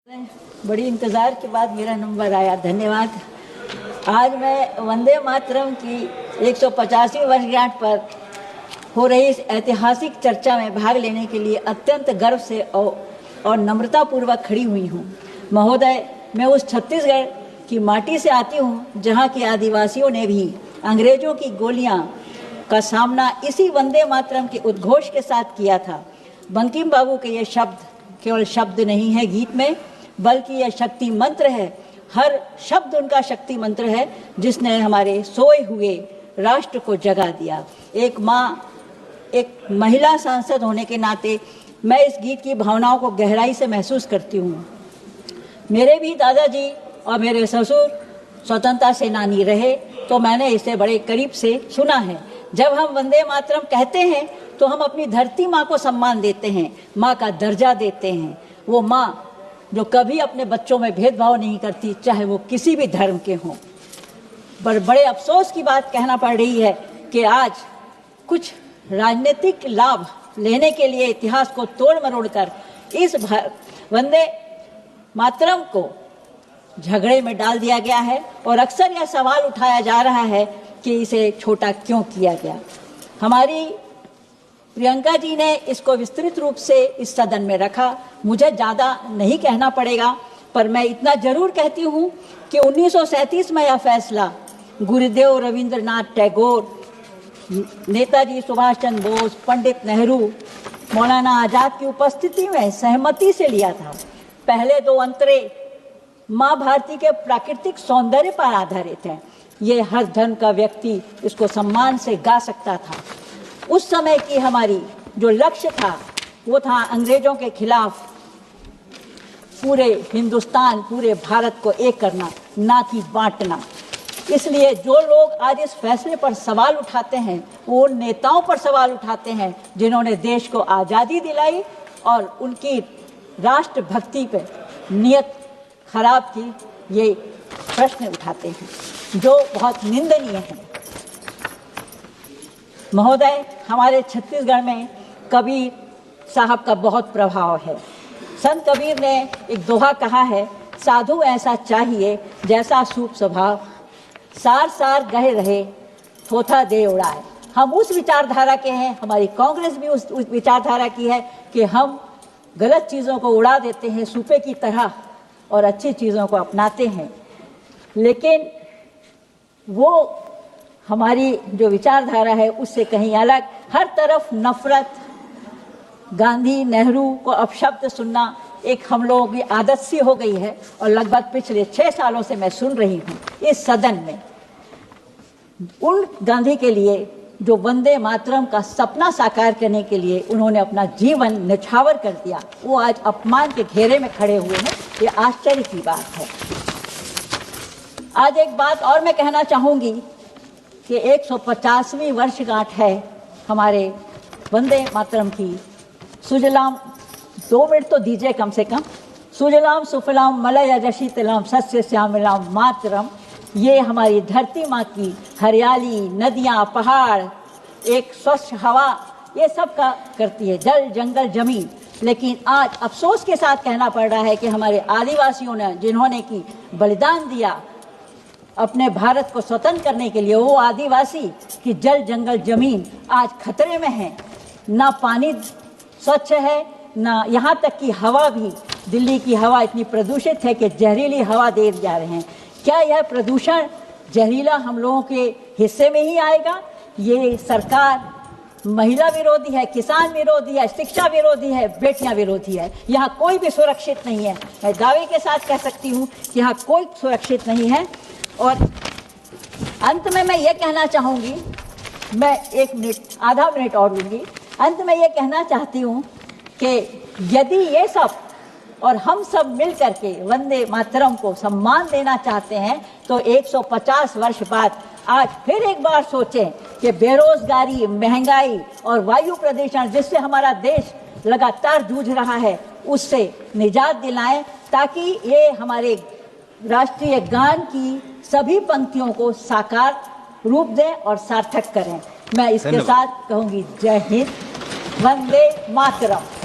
बड़ी इंतज़ार के बाद मेरा नंबर आया, धन्यवाद। आज मैं वंदे मातरम की 150वीं वर्षगांठ पर हो रही इस ऐतिहासिक चर्चा में भाग लेने के लिए अत्यंत गर्व से और नम्रतापूर्वक खड़ी हुई हूँ। महोदय, मैं उस छत्तीसगढ़ की माटी से आती हूँ जहाँ के आदिवासियों ने भी अंग्रेजों की गोलियाँ का सामना इसी वंदे मातरम के उद्घोष के साथ किया था। बंकिम बाबू के ये शब्द केवल शब्द नहीं है गीत में, बल्कि यह शक्ति मंत्र है। हर शब्द उनका शक्ति मंत्र है जिसने हमारे सोए हुए राष्ट्र को जगा दिया। एक माँ, एक महिला सांसद होने के नाते मैं इस गीत की भावनाओं को गहराई से महसूस करती हूँ। मेरे भी दादाजी और मेरे ससुर स्वतंत्रता सेनानी रहे, तो मैंने इसे बड़े करीब से सुना है। जब हम वंदे मातरम कहते हैं तो हम अपनी धरती माँ को सम्मान देते हैं, माँ का दर्जा देते हैं। वो माँ जो कभी अपने बच्चों में भेदभाव नहीं करती, चाहे वो किसी भी धर्म के हों। पर बड़े अफसोस की बात कहना पड़ रही है कि आज कुछ राजनीतिक लाभ लेने के लिए इतिहास को तोड़ मरोड़ कर इस वंदे मातरम को झगड़े में डाल दिया गया है और अक्सर यह सवाल उठाया जा रहा है कि इसे छोटा क्यों किया गया। हमारी प्रियंका जी ने इसको विस्तृत रूप से इस सदन में रखा। मुझे ज़्यादा नहीं कहना पड़ेगा, पर मैं इतना जरूर कहती हूँ कि 1937 में यह फैसला गुरुदेव रविंद्रनाथ टैगोर, नेताजी सुभाष चंद्र बोस, पंडित नेहरू, मौलाना आज़ाद की उपस्थिति में सहमति से लिया था। पहले दो अंतरे माँ भारती के प्राकृतिक सौंदर्य पर आधारित हैं। ये हर धर्म का व्यक्ति इसको सम्मान से गा सकता था। उस समय की हमारी जो लक्ष्य था वो था अंग्रेजों के खिलाफ पूरे हिंदुस्तान, पूरे भारत को एक करना, ना कि बांटना। इसलिए जो लोग आज इस फैसले पर सवाल उठाते हैं वो उन नेताओं पर सवाल उठाते हैं जिन्होंने देश को आज़ादी दिलाई और उनकी राष्ट्रभक्ति पे नियत खराब की। ये प्रश्न उठाते हैं जो बहुत निंदनीय है। महोदय, हमारे छत्तीसगढ़ में कबीर साहब का बहुत प्रभाव है। संत कबीर ने एक दोहा कहा है, साधु ऐसा चाहिए जैसा सूप स्वभाव, सार सार गहे रहे थोथा दे उड़ाए। हम उस विचारधारा के हैं, हमारी कांग्रेस भी उस विचारधारा की है कि हम गलत चीज़ों को उड़ा देते हैं सूपे की तरह और अच्छी चीज़ों को अपनाते हैं। लेकिन वो हमारी जो विचारधारा है उससे कहीं अलग। हर तरफ नफरत, गांधी नेहरू को अपशब्द सुनना एक हम लोगों की आदत सी हो गई है और लगभग पिछले 6 सालों से मैं सुन रही हूँ इस सदन में। उन गांधी के लिए जो वंदे मातरम का सपना साकार करने के लिए उन्होंने अपना जीवन निछावर कर दिया, वो आज अपमान के घेरे में खड़े हुए हैं। ये आश्चर्य की बात है। आज एक बात और मैं कहना चाहूँगी कि 150वीं वर्षगांठ है हमारे वंदे मातरम की। सुजलाम, 2 मिनट तो दीजिए कम से कम। सुजलाम सुफलाम मलयज शीतलाम सस्य श्यामलाम मातरम। ये हमारी धरती माँ की हरियाली, नदियाँ, पहाड़, एक स्वच्छ हवा, ये सब का करती है, जल जंगल जमीन। लेकिन आज अफसोस के साथ कहना पड़ रहा है कि हमारे आदिवासियों ने, जिन्होंने की बलिदान दिया अपने भारत को स्वतंत्र करने के लिए, वो आदिवासी की जल जंगल जमीन आज खतरे में है। ना पानी स्वच्छ है, ना यहाँ तक कि हवा भी, दिल्ली की हवा इतनी प्रदूषित है कि जहरीली हवा दे जा रहे हैं। क्या यह प्रदूषण जहरीला हम लोगों के हिस्से में ही आएगा? ये सरकार महिला विरोधी है, किसान विरोधी है, शिक्षा विरोधी है, बेटियां विरोधी है। यहाँ कोई भी सुरक्षित नहीं है। मैं दावे के साथ कह सकती हूँ कि यहाँ कोई सुरक्षित नहीं है। और अंत में मैं ये कहना चाहूँगी, मैं 1 मिनट, आधा मिनट और लूँगी। अंत में ये कहना चाहती हूँ कि यदि ये सब और हम सब मिल करके वंदे मातरम को सम्मान देना चाहते हैं तो 150 वर्ष बाद आज फिर एक बार सोचें कि बेरोजगारी, महंगाई और वायु प्रदूषण जिससे हमारा देश लगातार जूझ रहा है उससे निजात दिलाएं, ताकि ये हमारे राष्ट्रीय गान की सभी पंक्तियों को साकार रूप दें और सार्थक करें। मैं इसके साथ कहूँगी, जय हिंद, वंदे मातरम।